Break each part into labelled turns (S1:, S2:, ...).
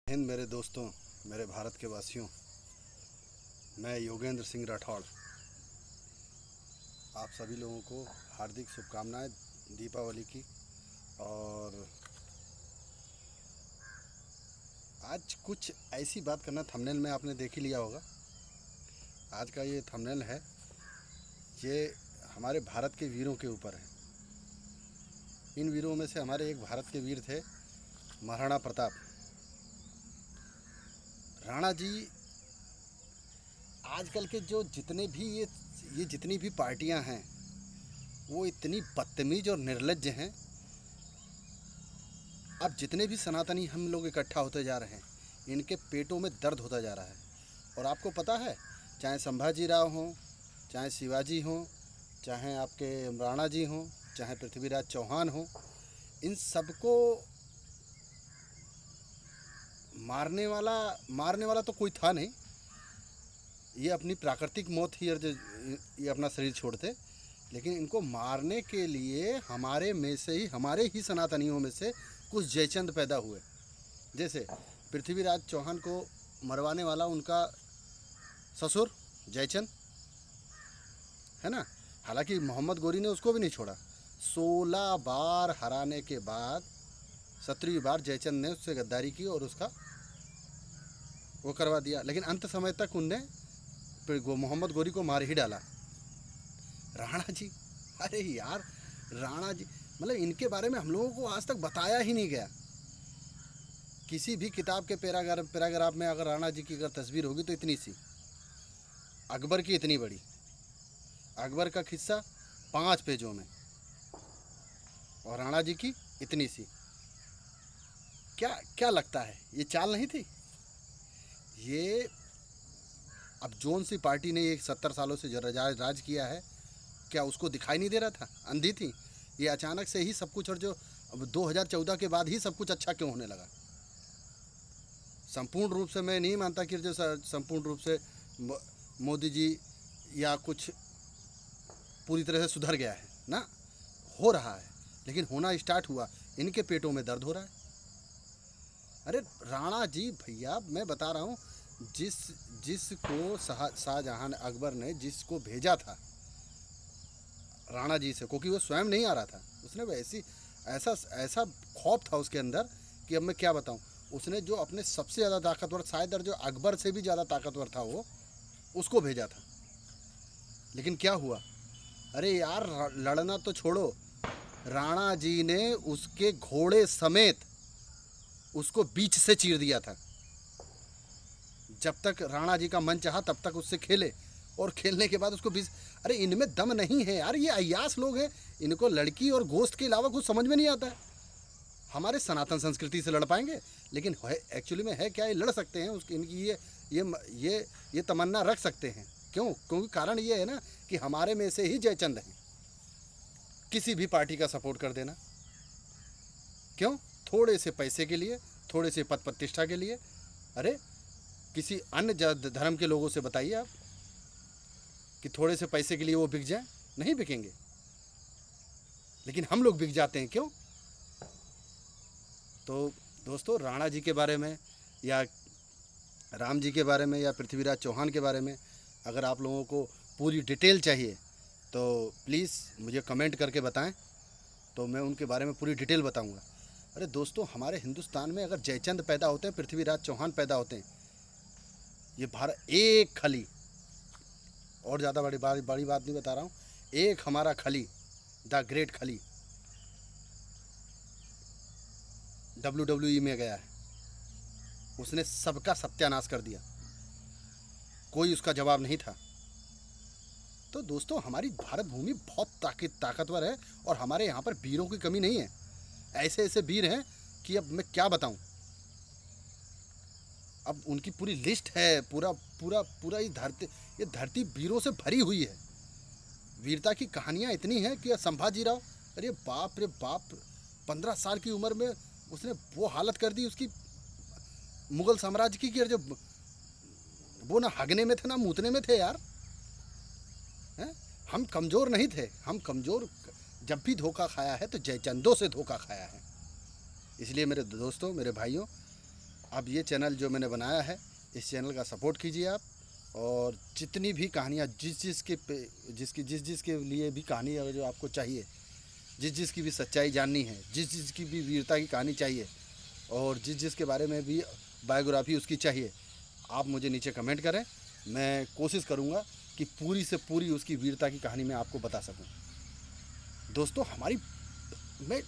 S1: हिंद मेरे दोस्तों, मेरे भारत के वासियों। मैं योगेंद्र सिंह राठौड़ आप सभी लोगों को हार्दिक शुभकामनाएं दीपावली की। और आज कुछ ऐसी बात करना, थंबनेल में आपने देख ही लिया होगा। आज का ये थंबनेल है, ये हमारे भारत के वीरों के ऊपर है। इन वीरों में से हमारे एक भारत के वीर थे, महाराणा प्रताप। राणा जी आजकल के जो जितने भी ये जितनी भी पार्टियां हैं, वो इतनी बदतमीज और निर्लज्ज हैं। अब जितने भी सनातनी हम लोग इकट्ठा होते जा रहे हैं, इनके पेटों में दर्द होता जा रहा है। और आपको पता है, चाहे संभाजी राव हों, चाहे शिवाजी हों, चाहे आपके राणा जी हों, चाहे पृथ्वीराज चौहान हों, इन सबको मारने वाला तो कोई था नहीं। ये अपनी प्राकृतिक मौत ही ये अपना शरीर छोड़ते। लेकिन इनको मारने के लिए हमारे ही सनातनियों में से कुछ जयचंद पैदा हुए। जैसे पृथ्वीराज चौहान को मरवाने वाला उनका ससुर जयचंद है ना। हालांकि मोहम्मद गोरी ने उसको भी नहीं छोड़ा। 16 बार हराने के बाद 17वीं बार जयचंद ने उससे गद्दारी की और उसका वो करवा दिया। लेकिन अंत समय तक उनने मोहम्मद गोरी को मार ही डाला। राणा जी, अरे यार, राणा जी मतलब इनके बारे में हम लोगों को आज तक बताया ही नहीं गया। किसी भी किताब के पैराग्राफ में अगर राणा जी की अगर तस्वीर होगी तो इतनी सी, अकबर की इतनी बड़ी, अकबर का किस्सा 5 पेजों में, और राणा जी की इतनी सी। क्या क्या लगता है, ये चाल नहीं थी? ये अब जौन सी पार्टी ने ये 70 सालों से राज किया है, क्या उसको दिखाई नहीं दे रहा था? अंधी थी? ये अचानक से ही सब कुछ, और जो अब 2014 के बाद ही सब कुछ अच्छा क्यों होने लगा? संपूर्ण रूप से मैं नहीं मानता कि जो संपूर्ण रूप से मोदी जी या कुछ पूरी तरह से सुधर गया है ना, हो रहा है, लेकिन होना स्टार्ट हुआ। इनके पेटों में दर्द हो रहा है। अरे राणा जी भैया, मैं बता रहा हूँ, जिसको शाहजहां अकबर ने जिसको भेजा था राणा जी से, क्योंकि वो स्वयं नहीं आ रहा था, उसने ऐसा खौफ था उसके अंदर कि अब मैं क्या बताऊं। उसने जो अपने सबसे ज़्यादा ताकतवर, शायद जो अकबर से भी ज़्यादा ताकतवर था, वो उसको भेजा था। लेकिन क्या हुआ? अरे यार, लड़ना तो छोड़ो, राणा जी ने उसके घोड़े समेत उसको बीच से चीर दिया था। जब तक राणा जी का मन चाहा तब तक उससे खेले, और खेलने के बाद उसको बीच। अरे इनमें दम नहीं है यार, ये अय्यास लोग हैं। इनको लड़की और गोश्त के अलावा कुछ समझ में नहीं आता है। हमारे सनातन संस्कृति से लड़ पाएंगे, लेकिन एक्चुअली में है क्या, ये लड़ सकते हैं। उसकी इनकी ये तमन्ना रख सकते हैं। क्यों? क्योंकि कारण ये है ना कि हमारे में से ही जयचंद हैं। किसी भी पार्टी का सपोर्ट कर देना, क्यों? थोड़े से पैसे के लिए, थोड़े से पद प्रतिष्ठा के लिए। अरे किसी अन्य धर्म के लोगों से बताइए आप कि थोड़े से पैसे के लिए वो बिक जाए? नहीं बिकेंगे। लेकिन हम लोग बिक जाते हैं, क्यों? तो दोस्तों, राणा जी के बारे में या राम जी के बारे में या पृथ्वीराज चौहान के बारे में अगर आप लोगों को पूरी डिटेल चाहिए तो प्लीज़ मुझे कमेंट करके बताएं, तो मैं उनके बारे में पूरी डिटेल बताऊंगा। अरे दोस्तों, हमारे हिंदुस्तान में अगर जयचंद पैदा होते हैं, पृथ्वीराज चौहान पैदा होते हैं, ये भारत एक खली, और ज़्यादा बड़ी बात नहीं बता रहा हूँ, एक हमारा खली, द ग्रेट खली WWE में गया है, उसने सबका सत्यानाश कर दिया, कोई उसका जवाब नहीं था। तो दोस्तों, हमारी भारत भूमि बहुत ताकतवर है, और हमारे यहाँ पर वीरों की कमी नहीं है। ऐसे ऐसे वीर हैं कि अब मैं क्या बताऊं। अब उनकी पूरी लिस्ट है, पूरा ये धरती वीरों से भरी हुई है। वीरता की कहानियां इतनी हैं कि संभाजी राव, अरे बाप रे बाप, 15 साल की उम्र में उसने वो हालत कर दी उसकी मुगल साम्राज्य की, कि जो वो ना हगने में थे ना मूतने में थे यार। हैं? हम कमज़ोर नहीं थे, हम कमज़ोर जब भी धोखा खाया है तो जयचंदों से धोखा खाया है। इसलिए मेरे दोस्तों, मेरे भाइयों, अब ये चैनल जो मैंने बनाया है, इस चैनल का सपोर्ट कीजिए आप, और जितनी भी कहानियाँ जिस जिसके लिए भी कहानी अगर जो आपको चाहिए, जिसकी भी सच्चाई जाननी है, जिसकी भी वीरता की कहानी चाहिए, और जिसके बारे में भी बायोग्राफी उसकी चाहिए, आप मुझे नीचे कमेंट करें। मैं कोशिश करूँगा कि पूरी से पूरी उसकी वीरता की कहानी मैं आपको बता सकूँ। दोस्तों, हमारी में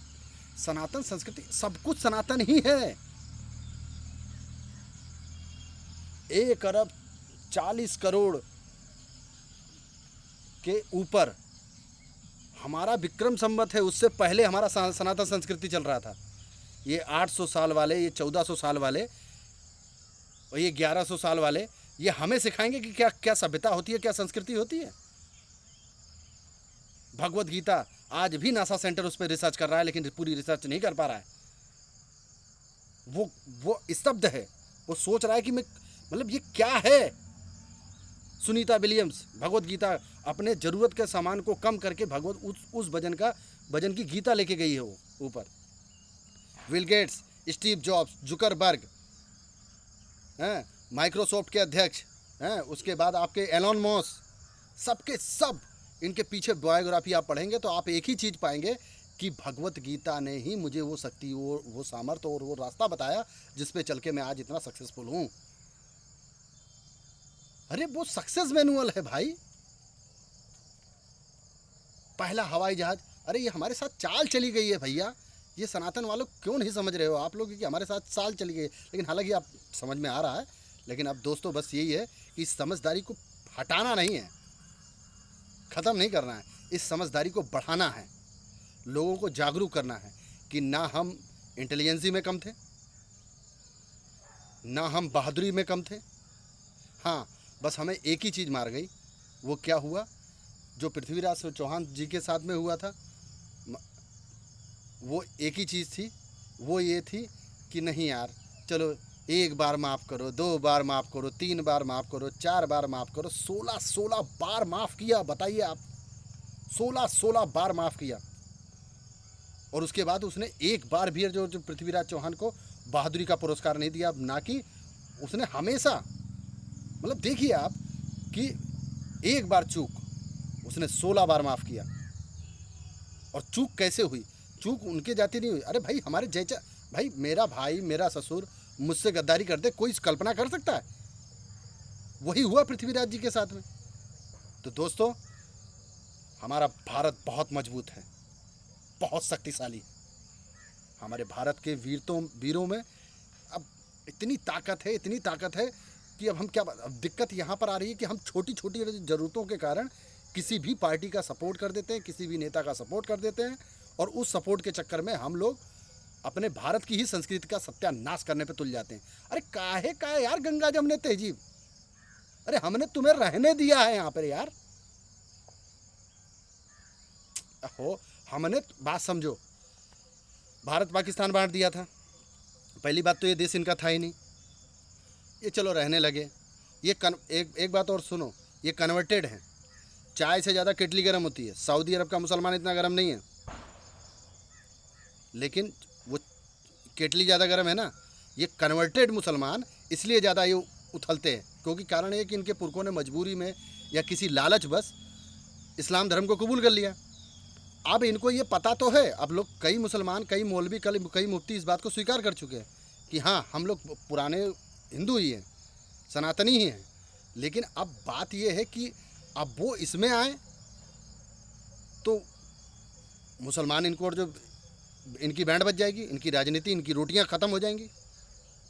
S1: सनातन संस्कृति, सब कुछ सनातन ही है। 1 अरब 40 करोड़ के ऊपर हमारा विक्रम संवत है, उससे पहले हमारा सनातन संस्कृति चल रहा था। ये 800 साल वाले, ये 1400 साल वाले, और ये 1100 साल वाले, ये हमें सिखाएंगे कि क्या क्या सभ्यता होती है, क्या संस्कृति होती है। भगवत गीता आज भी नासा सेंटर उस पर रिसर्च कर रहा है, लेकिन पूरी रिसर्च नहीं कर पा रहा है। वो स्तब्ध है, वो सोच रहा है कि मैं, मतलब ये क्या है। सुनीता विलियम्स भगवत गीता अपने ज़रूरत के सामान को कम करके भगवत उस वजन की गीता लेके गई है वो ऊपर। Bill Gates, Steve jobs, Zuckerberg, हैं, माइक्रोसॉफ्ट के अध्यक्ष हैं, उसके बाद आपके एलन मॉस, सबके सब इनके पीछे बायोग्राफी आप पढ़ेंगे तो आप एक ही चीज़ पाएंगे कि भगवत गीता ने ही मुझे वो शक्ति, वो सामर्थ्य और वो रास्ता बताया जिस पे चल के मैं आज इतना सक्सेसफुल हूँ। अरे वो सक्सेस मैनुअल है भाई। पहला हवाई जहाज, अरे ये हमारे साथ चाल चली गई है भैया। ये सनातन वालों क्यों नहीं समझ रहे हो आप लोग कि हमारे साथ चाल चली गई है। लेकिन हालांकि आप समझ में आ रहा है, लेकिन अब दोस्तों बस यही है कि इस समझदारी को हटाना नहीं है, ख़त्म नहीं करना है, इस समझदारी को बढ़ाना है, लोगों को जागरूक करना है कि ना हम इंटेलिजेंसी में कम थे, ना हम बहादुरी में कम थे। हाँ, बस हमें एक ही चीज़ मार गई। वो क्या हुआ जो पृथ्वीराज चौहान जी के साथ में हुआ था, वो एक ही चीज़ थी, वो ये थी कि नहीं यार, चलो 1 बार माफ़ करो, 2 बार माफ़ करो, 3 बार माफ़ करो, 4 बार माफ़ करो। 16 बार माफ़ किया, बताइए आप, 16 बार माफ़ किया। और उसके बाद उसने एक बार भी जो पृथ्वीराज चौहान को बहादुरी का पुरस्कार नहीं दिया, ना कि उसने हमेशा, मतलब देखिए आप कि एक बार चूक, उसने 16 बार माफ़ किया। और चूक कैसे हुई? चूक उनके जाती नहीं हुई। अरे भाई, हमारे जैसा भाई, मेरा भाई, मेरा ससुर मुझसे गद्दारी कर दे, कोई कल्पना कर सकता है? वही हुआ पृथ्वीराज जी के साथ में। तो दोस्तों, हमारा भारत बहुत मजबूत है, बहुत शक्तिशाली है। हमारे भारत के वीरों में अब इतनी ताकत है कि अब हम क्या, अब दिक्कत यहाँ पर आ रही है कि हम छोटी छोटी ज़रूरतों के कारण किसी भी पार्टी का सपोर्ट कर देते हैं, किसी भी नेता का सपोर्ट कर देते हैं, और उस सपोर्ट के चक्कर में हम लोग अपने भारत की ही संस्कृति का सत्यानाश करने पे तुल जाते हैं। अरे काहे यार गंगा जमने तहजीब, अरे हमने तुम्हें रहने दिया है यहाँ पर यार। हो, हमने, बात समझो, भारत पाकिस्तान बांट दिया था। पहली बात तो ये देश इनका था ही नहीं, ये चलो रहने लगे। ये एक बात और सुनो, ये कन्वर्टेड हैं। चाय से ज़्यादा केटली गर्म होती है। सऊदी अरब का मुसलमान इतना गर्म नहीं है, लेकिन वो केटली ज़्यादा गर्म है ना। ये कन्वर्टेड मुसलमान इसलिए ज़्यादा ये उथलते हैं, क्योंकि कारण ये कि इनके पुरखों ने मजबूरी में या किसी लालच बस इस्लाम धर्म को कबूल कर लिया। अब इनको ये पता तो है, अब लोग, कई मुसलमान, कई मौलवी, कई मुफ्ती इस बात को स्वीकार कर चुके हैं कि हाँ, हम लोग पुराने हिंदू ही हैं, सनातनी ही हैं। लेकिन अब बात ये है कि अब वो इसमें आए तो मुसलमान इनको, और जो इनकी बैंड बज जाएगी, इनकी राजनीति, इनकी रोटियां ख़त्म हो जाएंगी,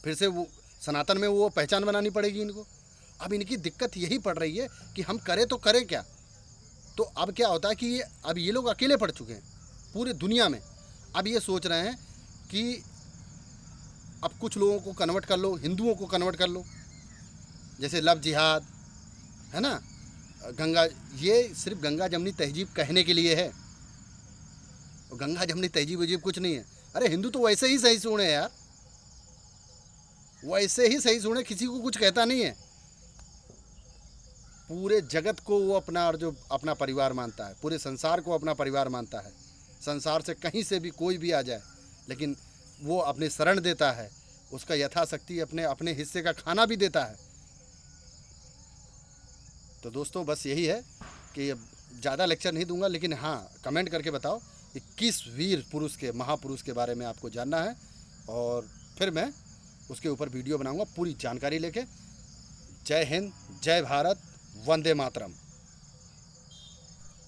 S1: फिर से वो सनातन में वो पहचान बनानी पड़ेगी इनको। अब इनकी दिक्कत यही पड़ रही है कि हम करें तो करें क्या। तो अब क्या होता है कि अब ये लोग अकेले पड़ चुके हैं पूरे दुनिया में। अब ये सोच रहे हैं कि अब कुछ लोगों को कन्वर्ट कर लो, हिंदुओं को कन्वर्ट कर लो, जैसे लव जिहाद है ना, गंगा, ये सिर्फ गंगा जमनी तहजीब कहने के लिए है। गंगा जमनी तहजीब वजीब कुछ नहीं है। अरे हिंदू तो वैसे ही सही सुने यार, वैसे ही सही सुने, किसी को कुछ कहता नहीं है। पूरे जगत को वो अपना, और जो अपना परिवार मानता है, पूरे संसार को अपना परिवार मानता है। संसार से कहीं से भी कोई भी आ जाए, लेकिन वो अपनी शरण देता है, उसका यथाशक्ति अपने अपने हिस्से का खाना भी देता है। तो दोस्तों बस यही है कि ज़्यादा लेक्चर नहीं दूंगा, लेकिन हाँ कमेंट करके बताओ कि किस वीर पुरुष के, महापुरुष के बारे में आपको जानना है, और फिर मैं उसके ऊपर वीडियो बनाऊंगा पूरी जानकारी लेके। जय हिंद, जय भारत, वंदे मातरम।